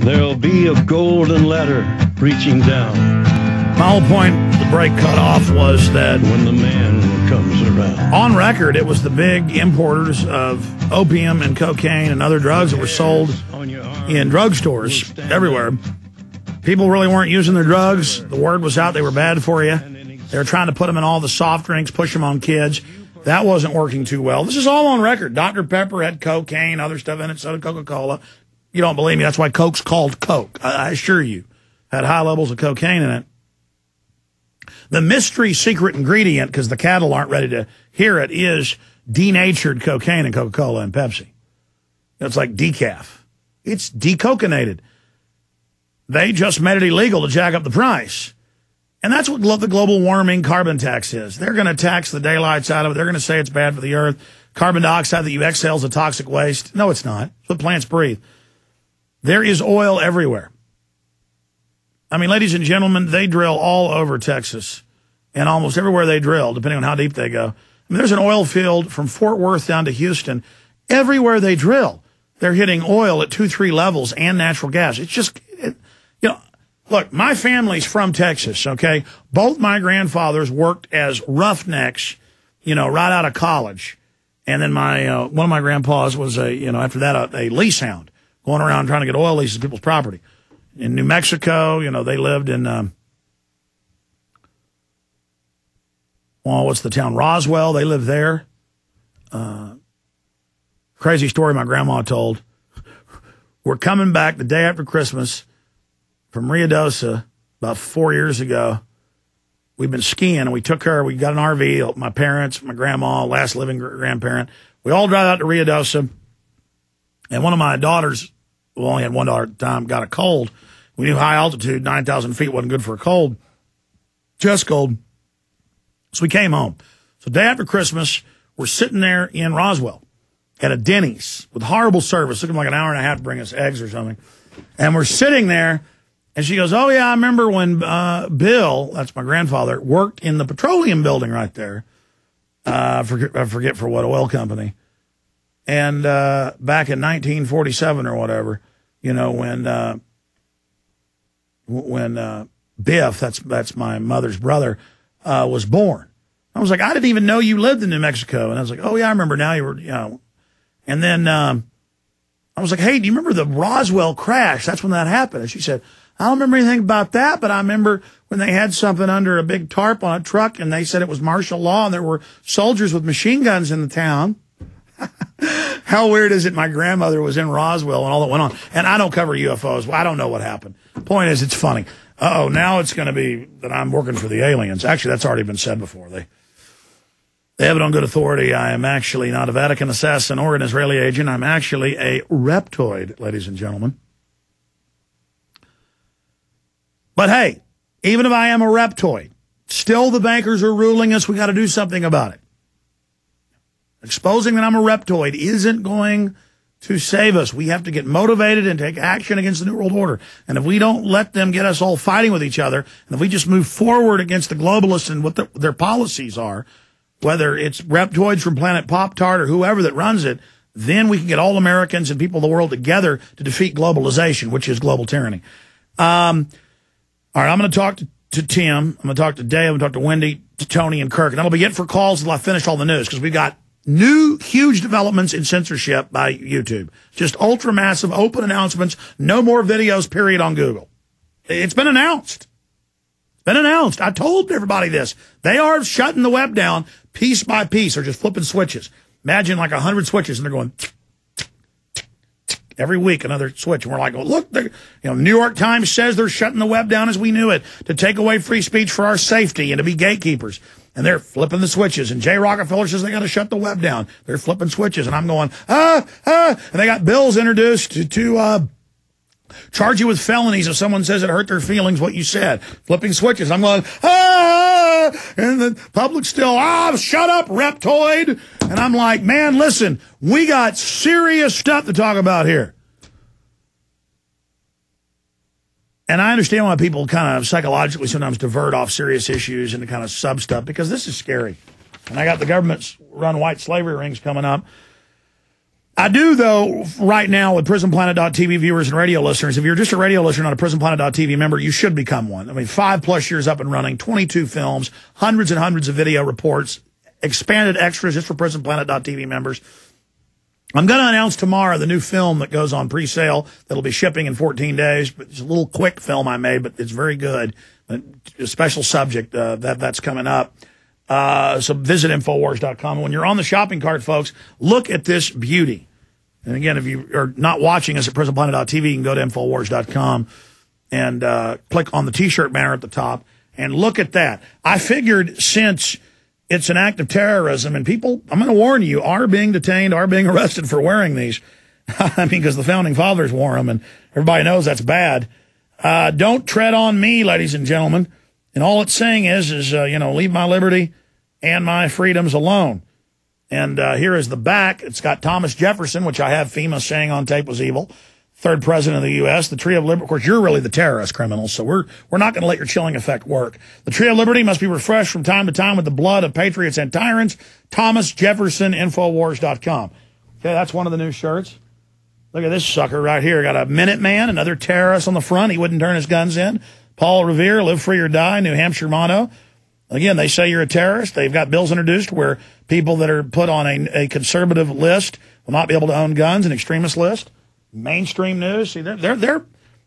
There'll be a golden ladder reaching down. My whole point, the break cut off, was that when the man comes around. On record, it was the big importers of opium and cocaine and other drugs that were sold in drugstores everywhere. People really weren't using their drugs. The word was out they were bad for you. They were trying to put them in all the soft drinks, push them on kids. That wasn't working too well. This is all on record. Dr. Pepper had cocaine, other stuff in it, so did Coca-Cola. You don't believe me? That's why Coke's called Coke. I assure you. Had high levels of cocaine in it. The mystery secret ingredient, because the cattle aren't ready to hear it, is denatured cocaine in Coca-Cola and Pepsi. It's like decaf. It's decocainated. They just made it illegal to jack up the price. And that's what the global warming carbon tax is. They're going to tax the daylights out of it. They're going to say it's bad for the earth. Carbon dioxide that you exhale is a toxic waste. No, it's not. It's what plants breathe. There is oil everywhere. I mean, ladies and gentlemen, they drill all over Texas. And almost everywhere they drill, depending on how deep they go. I mean, there's an oil field from Fort Worth down to Houston. Everywhere they drill, they're hitting oil at 2-3 levels and natural gas. It's just, you know, look, my family's from Texas, okay? Both my grandfathers worked as roughnecks, you know, right out of college. And then my one of my grandpas was after that, a lease hound going around trying to get oil leases to people's property. In New Mexico, you know, they lived in, what's the town? Roswell. They lived there. Crazy story my grandma told. We're coming back the day after Christmas from Ruidoso about 4 years ago. We've been skiing, and we got an RV, my parents, my grandma, last living grandparent. We all drive out to Ruidoso, and one of my daughters, who only had one daughter at the time, got a cold. We knew high altitude, 9,000 feet, wasn't good for a cold, chest cold. So we came home. So day after Christmas, we're sitting there in Roswell at a Denny's with horrible service, looking like an hour and a half to bring us eggs or something. And we're sitting there, and she goes, oh, yeah, I remember when Bill, that's my grandfather, worked in the petroleum building right there. I forget for what oil company. And back in 1947 or whatever, you know, when Biff, that's my mother's brother, was born. I was like, I didn't even know you lived in New Mexico. And I was like, oh, yeah, I remember now you were, you know. And then I was like, hey, do you remember the Roswell crash? That's when that happened. And she said, I don't remember anything about that, but I remember when they had something under a big tarp on a truck, and they said it was martial law, and there were soldiers with machine guns in the town. How weird is it my grandmother was in Roswell and all that went on? And I don't cover UFOs. Well, I don't know what happened. Point is, it's funny. Uh-oh, now it's going to be that I'm working for the aliens. Actually, that's already been said before. They have it on good authority. I am actually not a Vatican assassin or an Israeli agent. I'm actually a reptoid, ladies and gentlemen. But hey, even if I am a reptoid, still the bankers are ruling us. We got to do something about it. Exposing that I'm a reptoid isn't going to save us. We have to get motivated and take action against the New World Order. And if we don't let them get us all fighting with each other, and if we just move forward against the globalists and what their policies are, whether it's reptoids from Planet Pop-Tart or whoever that runs it, then we can get all Americans and people of the world together to defeat globalization, which is global tyranny. All right, I'm going to talk to Tim. I'm going to talk to Dave. I'm going to talk to Wendy, to Tony, and Kirk. And that'll be it for calls until I finish all the news, because we've got new huge developments in censorship by YouTube. Just ultra-massive open announcements. No more videos, period, on Google. It's been announced. It's been announced. I told everybody this. They are shutting the web down piece by piece. They're just flipping switches. Imagine like 100 switches, and they're going every week another switch. And we're like, well, look, New York Times says they're shutting the web down as we knew it to take away free speech for our safety and to be gatekeepers. And they're flipping the switches. And Jay Rockefeller says they got to shut the web down. They're flipping switches. And I'm going, And they got bills introduced to charge you with felonies if someone says it hurt their feelings what you said. Flipping switches. I'm going, and the public still, shut up, reptoid. And I'm like, man, listen, we got serious stuff to talk about here. And I understand why people kind of psychologically sometimes divert off serious issues into kind of sub stuff, because this is scary. And I got the government's run white slavery rings coming up. I do, though, right now with PrisonPlanet.tv viewers and radio listeners. If you're just a radio listener, not a PrisonPlanet.tv member, you should become one. I mean, 5+ years up and running, 22 films, hundreds and hundreds of video reports, expanded extras just for PrisonPlanet.tv members. I'm going to announce tomorrow the new film that goes on pre-sale that'll be shipping in 14 days. But it's a little quick film I made, but it's very good. A special subject that's coming up. So visit Infowars.com. When you're on the shopping cart, folks, look at this beauty. And again, if you are not watching us at PrisonPlanet.tv, you can go to Infowars.com and click on the T-shirt banner at the top and look at that. I figured since it's an act of terrorism and people, I'm going to warn you, are being detained, are being arrested for wearing these. I mean, because the Founding Fathers wore them and everybody knows that's bad. Don't tread on me, ladies and gentlemen. And all it's saying is leave my liberty and my freedoms alone. And here is the back. It's got Thomas Jefferson, which I have FEMA saying on tape was evil, third president of the U.S. The Tree of Liberty. Of course, you're really the terrorist criminals, so we're not going to let your chilling effect work. The Tree of Liberty must be refreshed from time to time with the blood of patriots and tyrants. Thomas Jefferson, Infowars.com. Okay, that's one of the new shirts. Look at this sucker right here. Got a Minuteman, another terrorist on the front. He wouldn't turn his guns in. Paul Revere, live free or die, New Hampshire motto. Again, they say you're a terrorist. They've got bills introduced where people that are put on a conservative list will not be able to own guns, an extremist list. Mainstream news. See, they're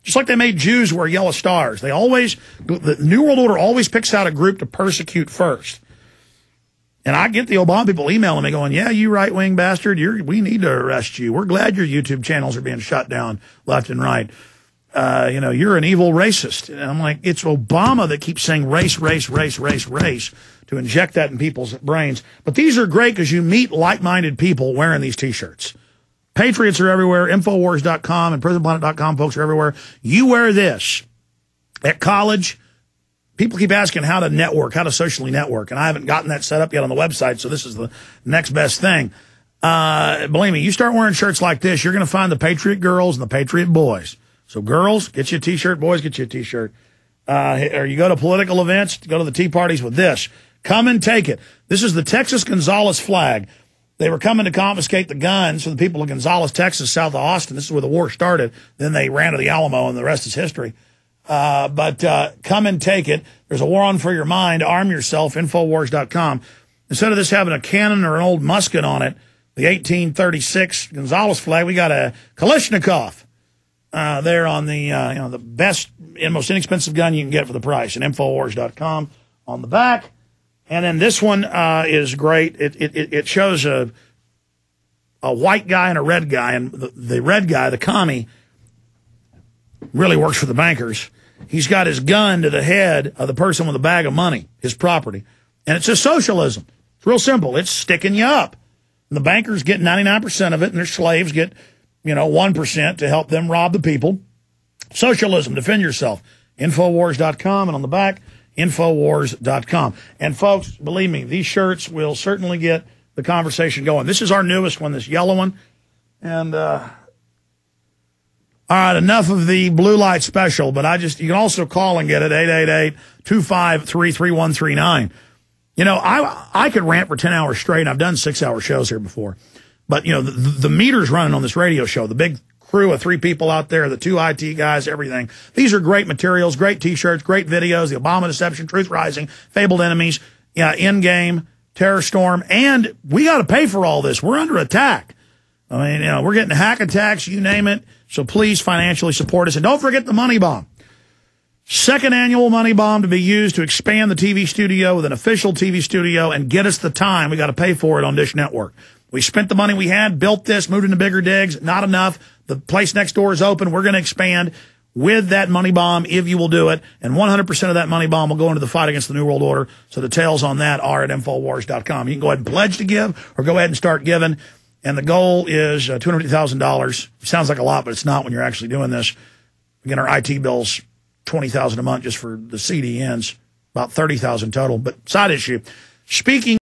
just like they made Jews wear yellow stars. The New World Order always picks out a group to persecute first. And I get the Obama people emailing me going, yeah, you right-wing bastard, we need to arrest you. We're glad your YouTube channels are being shut down left and right. You're an evil racist. And I'm like, it's Obama that keeps saying race, race, race, race, race to inject that in people's brains. But these are great because you meet like-minded people wearing these T-shirts. Patriots are everywhere. Infowars.com and PrisonPlanet.com folks are everywhere. You wear this at college. People keep asking how to network, how to socially network, and I haven't gotten that set up yet on the website, so this is the next best thing. Believe me, you start wearing shirts like this, you're going to find the Patriot girls and the Patriot boys. So girls, get you a T-shirt. Boys, get you a T-shirt. Or you go to political events, go to the tea parties with this. Come and take it. This is the Texas Gonzales flag. They were coming to confiscate the guns from the people of Gonzales, Texas, south of Austin. This is where the war started. Then they ran to the Alamo, and the rest is history. But come and take it. There's a war on for your mind. Arm yourself. Infowars.com. Instead of this having a cannon or an old musket on it, the 1836 Gonzales flag, we got a Kalashnikov. There on the best and most inexpensive gun you can get for the price, and Infowars.com on the back. And then this one is great. It shows a white guy and a red guy, and the red guy, the commie, really works for the bankers. He's got his gun to the head of the person with a bag of money, his property, and it says socialism. It's real simple. It's sticking you up. And the bankers get 99% of it, and their slaves get 1% to help them rob the people. Socialism, defend yourself. Infowars.com, and on the back, Infowars.com. And folks, believe me, these shirts will certainly get the conversation going. This is our newest one, this yellow one. And, all right, enough of the blue light special, but you can also call and get it, 888-253-3139. I could rant for 10 hours straight, and I've done 6-hour shows here before. But, the meter's running on this radio show, the big crew of 3 people out there, the 2 IT guys, everything. These are great materials, great T-shirts, great videos, the Obama Deception, Truth Rising, Fabled Enemies, Endgame, Terror Storm, and we got to pay for all this. We're under attack. I mean, we're getting hack attacks, you name it. So please financially support us. And don't forget the Money Bomb. Second annual Money Bomb to be used to expand the TV studio with an official TV studio and get us the time. We got to pay for it on Dish Network. We spent the money we had, built this, moved into bigger digs. Not enough. The place next door is open. We're going to expand with that Money Bomb if you will do it. And 100% of that Money Bomb will go into the fight against the New World Order. So the details on that are at Infowars.com. You can go ahead and pledge to give or go ahead and start giving. And the goal is $250,000. Sounds like a lot, but it's not when you're actually doing this. Again, our IT bill's $20,000 a month just for the CDNs, about $30,000 total. But side issue, speaking